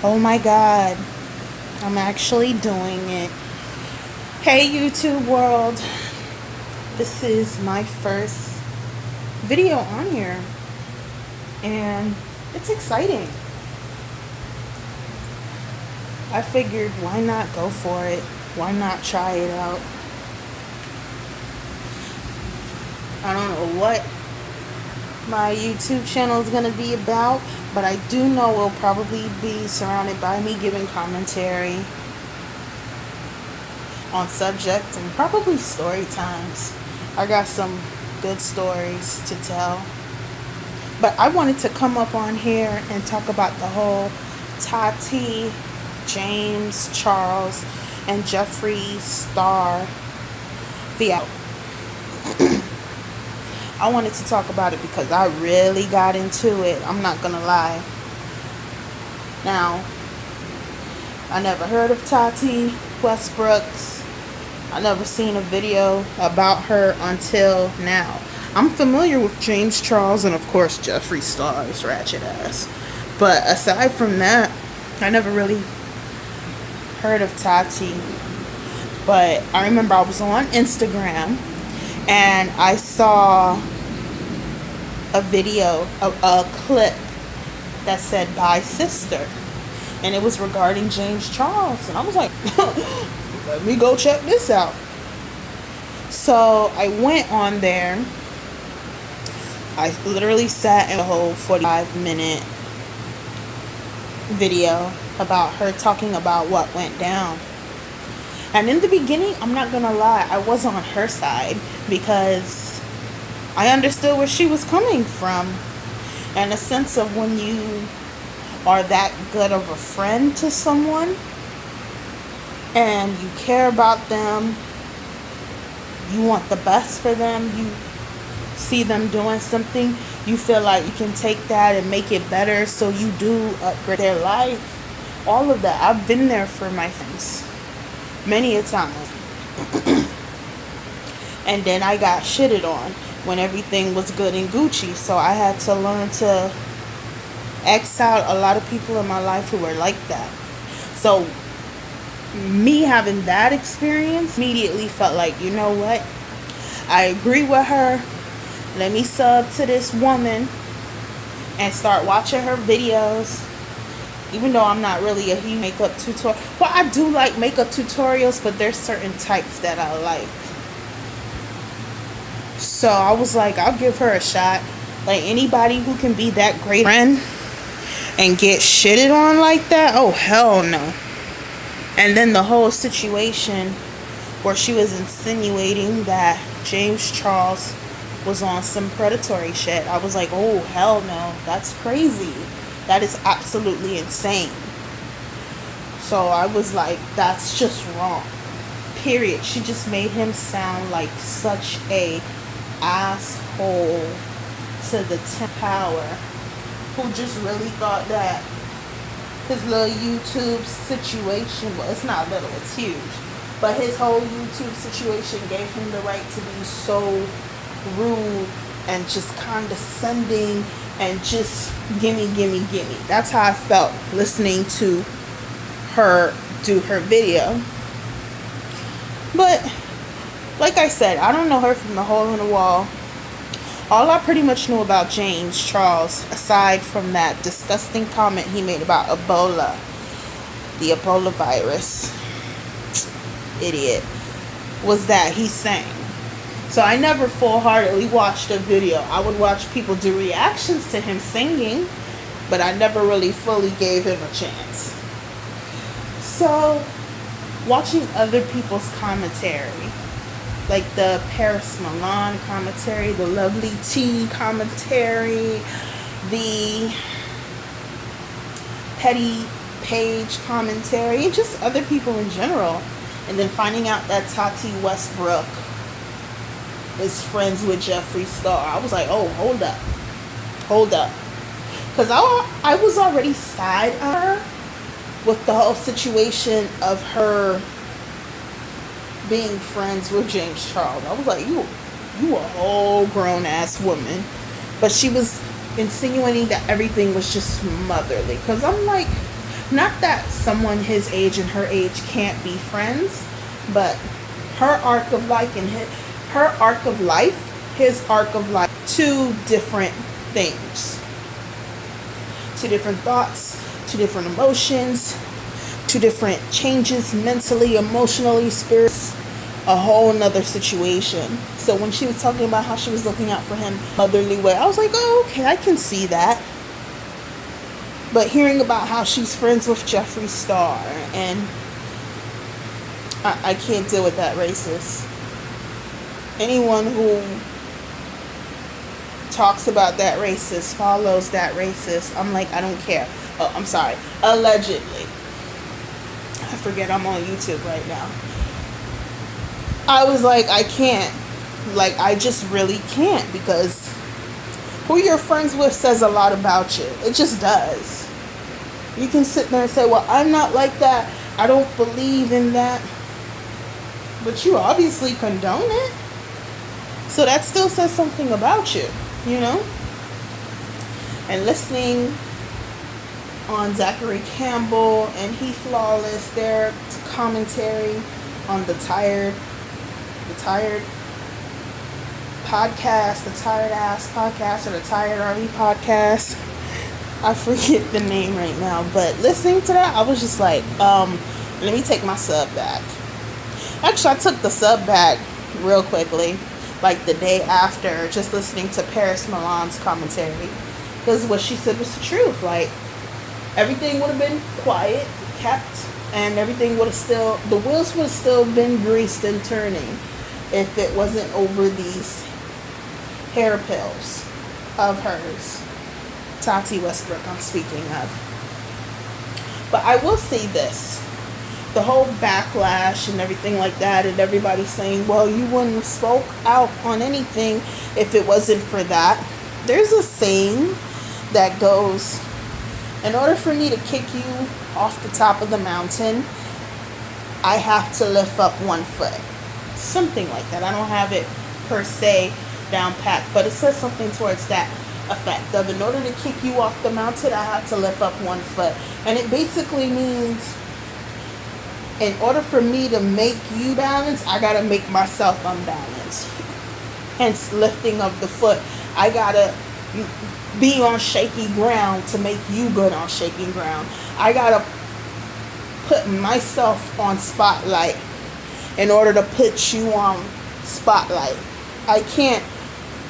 Oh my god, I'm actually doing it. Hey YouTube world, this is my first video on here and it's exciting. I figured why not go for it? Why not try it out? I don't know what my YouTube channel is going to be about, but I do know it will probably be surrounded by me giving commentary on subjects and probably story times. I got some good stories to tell, but I wanted to come up on here and talk about the whole Tati, James, Charles, and Jeffree Starr fiasco. I wanted to talk about it because I really got into it. I'm not gonna lie. Now, I never heard of Tati Westbrooks. I never seen a video about her until now. I'm familiar with James Charles and of course Jeffree Starr's ratchet ass. But aside from that, I never really heard of Tati. But I remember I was on Instagram and I saw a video, a clip that said "Bye Sister," and it was regarding James Charles, and I was like, let me go check this out. So I went on there. I literally sat in a whole 45-minute video about her talking about what went down. And in the beginning, I'm not gonna lie, I was on her side because I understood where she was coming from. And a sense of when you are that good of a friend to someone and you care about them, you want the best for them, you see them doing something, you feel like you can take that and make it better, so you do upgrade their life. All of that. I've been there for my friends many a time. And then I got shitted on when everything was good and Gucci, so I had to learn to X out a lot of people in my life who were like that. So me having that experience immediately felt like, you know what, I agree with her. Let me sub to this woman and start watching her videos. Even though I'm not really a huge makeup tutorial. Well, I do like makeup tutorials, but there's certain types that I like. So I was like, I'll give her a shot. Like, anybody who can be that great friend and get shitted on like that, oh hell no. And then the whole situation where she was insinuating that James Charles was on some predatory shit, I was like, oh hell no, that's crazy. That is absolutely insane. So I was like, that's just wrong. Period. She just made him sound like such a asshole to the 10th power, who just really thought that his little YouTube situation, well, it's not little, it's huge, but his whole YouTube situation gave him the right to be so rude and just condescending and just gimme. That's how I felt listening to her do her video. But like I said, I don't know her from the hole in the wall. All I pretty much knew about James Charles, aside from that disgusting comment he made about Ebola, the Ebola virus, idiot, was that he sang. So I never full-heartedly watched a video. I would watch people do reactions to him singing, but I never really fully gave him a chance. So watching other people's commentary, like the Paris Milan commentary, the Lovely T commentary, the Petty Page commentary, and just other people in general, and then finding out that Tati Westbrook is friends with Jeffree Starr, I was like, oh, hold up. Because I was already side on her with the whole situation of her being friends with James Charles. I was like, you a whole grown ass woman. But she was insinuating that everything was just motherly. Because I'm like, Not that someone his age and her age can't be friends, but her arc of life and her arc of life, his arc of life, two different things, two different thoughts, two different emotions, two different changes mentally, emotionally, spiritually, a whole nother situation. So when she was talking about how she was looking out for him motherly way, I was like, oh, okay, I can see that. But hearing about how she's friends with Jeffree Starr, and I can't deal with that racist. Anyone who talks about that racist, follows that racist, I'm like, I don't care. Oh, I'm sorry. Allegedly. I forget I'm on YouTube right now. I was like, I can't. Like, I just really can't, because who you're friends with says a lot about you. It just does. You can sit there and say, well, I'm not like that. I don't believe in that. But you obviously condone it. So that still says something about you, you know? And listening on Zachary Campbell and Heath Lawless, their commentary on the tired podcast, the tired ass podcast, or the tired RV podcast. I forget the name right now, but listening to that, I was just like, let me take my sub back. Actually, I took the sub back real quickly, like the day after, just listening to Paris Milan's commentary, because what she said was the truth. Like, everything would have been quiet, kept, and everything would have still, the wheels would have still been greased and turning if it wasn't over these hair pills of hers. Tati Westbrook, I'm speaking of. But I will say this. The whole backlash and everything like that, and everybody saying, well, you wouldn't have spoke out on anything if it wasn't for that. There's a saying that goes, in order for me to kick you off the top of the mountain, I have to lift up one foot. Something like that. I don't have it per se down pat, but it says something towards that effect of, in order to kick you off the mountain, I have to lift up one foot. And it basically means, in order for me to make you balance, I gotta make myself unbalanced. Hence lifting of the foot. I gotta be on shaky ground to make you good on shaky ground. I gotta put myself on spotlight in order to put you on spotlight. I can't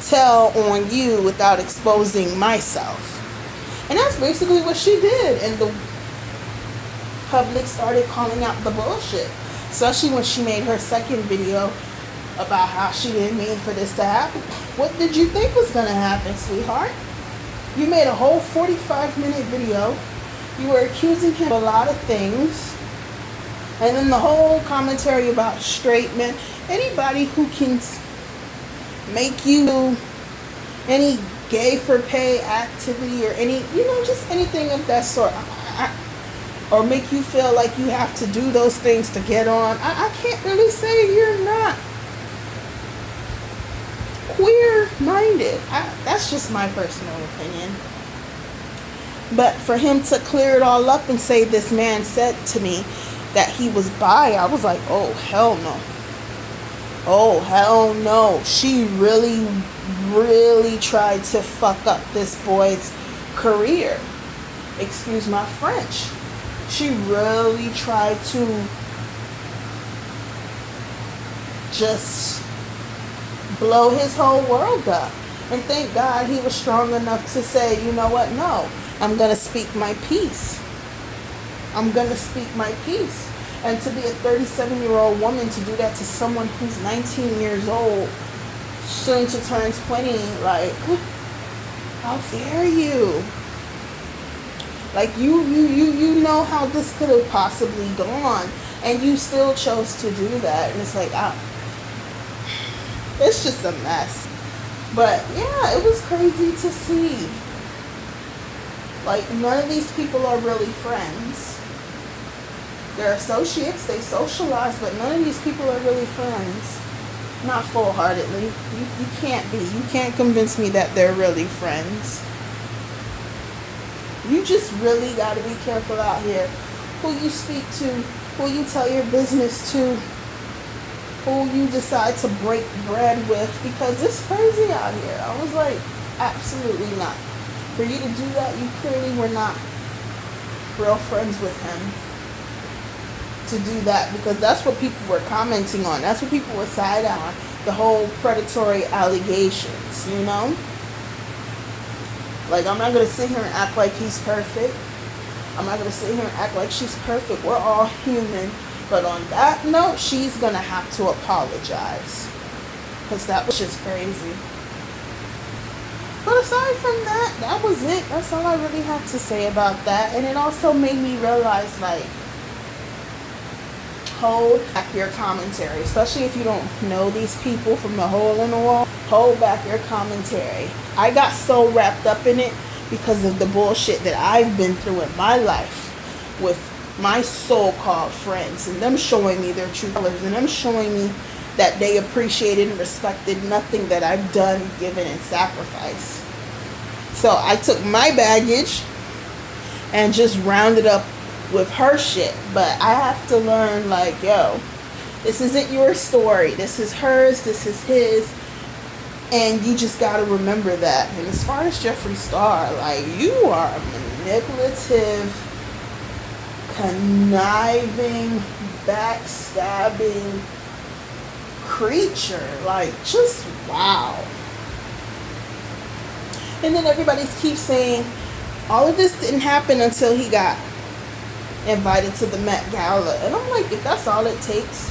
tell on you without exposing myself. And that's basically what she did. And the public started calling out the bullshit. Especially when she made her second video about how she didn't mean for this to happen. What did you think was going to happen, sweetheart? You made a whole 45-minute video. You were accusing him of a lot of things. And then the whole commentary about straight men. Anybody who can make you any gay for pay activity or any, just anything of that sort. Or make you feel like you have to do those things to get on. I can't really say you're not queer-minded. That's just my personal opinion. But for him to clear it all up and say this man said to me that he was bi, I was like, oh, hell no. Oh, hell no. She really, really tried to fuck up this boy's career. Excuse my French. She really tried to just blow his whole world up. And thank God he was strong enough to say, you know what, no, I'm going to speak my piece. I'm going to speak my piece. And to be a 37-year-old woman to do that to someone who's 19 years old, soon to turn 20, like, how dare you? Like, you know how this could have possibly gone, and you still chose to do that. And it's like, it's just a mess. But yeah, it was crazy to see. Like, none of these people are really friends. They're associates, they socialize, but none of these people are really friends. Not full-heartedly. You can't be. You can't convince me that they're really friends. You just really got to be careful out here who you speak to, who you tell your business to, who you decide to break bread with, because it's crazy out here. I was like, absolutely not. For you to do that, you clearly were not real friends with him to do that, because that's what people were commenting on. That's what people were side on. The whole predatory allegations, you know? Like, I'm not going to sit here and act like he's perfect. I'm not going to sit here and act like she's perfect. We're all human. But on that note, she's going to have to apologize. Because that was just crazy. But aside from that, that was it. That's all I really have to say about that. And it also made me realize, like, hold back your commentary. Especially if you don't know these people from the hole in the wall. Hold back your commentary. I got so wrapped up in it because of the bullshit that I've been through in my life with my so-called friends, and them showing me their true colors, and them showing me that they appreciated and respected nothing that I've done, given, and sacrificed. So I took my baggage and just rounded up with her shit. But I have to learn, like, yo, this isn't your story. This is hers. This is his. And you just got to remember that. And as far as Jeffree Starr, like, you are a manipulative, conniving, backstabbing creature. Like, just wow. And then everybody keeps saying all of this didn't happen until he got invited to the Met Gala. And I'm like, if that's all it takes,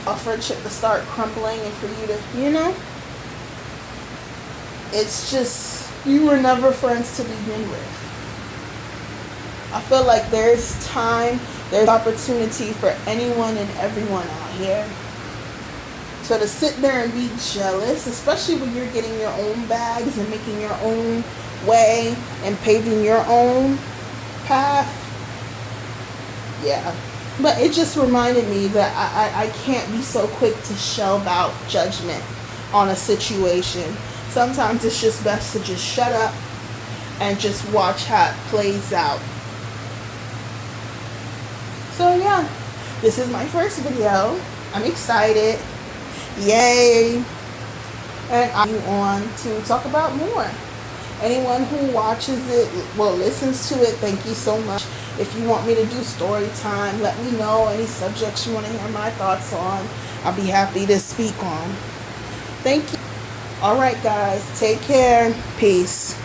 a friendship to start crumbling and for you to, you know, it's just, you were never friends to begin with. I feel like there's time, there's opportunity for anyone and everyone out here. So to sit there and be jealous, especially when you're getting your own bags and making your own way and paving your own path, yeah. But it just reminded me that I can't be so quick to shell out judgment on a situation. Sometimes it's just best to just shut up and just watch how it plays out. So yeah, this is my first video. I'm excited. Yay. And I'm on to talk about more. Anyone who watches it, well, listens to it, thank you so much. If you want me to do story time, let me know any subjects you want to hear my thoughts on. I'll be happy to speak on. Thank you. All right, guys. Take care. Peace.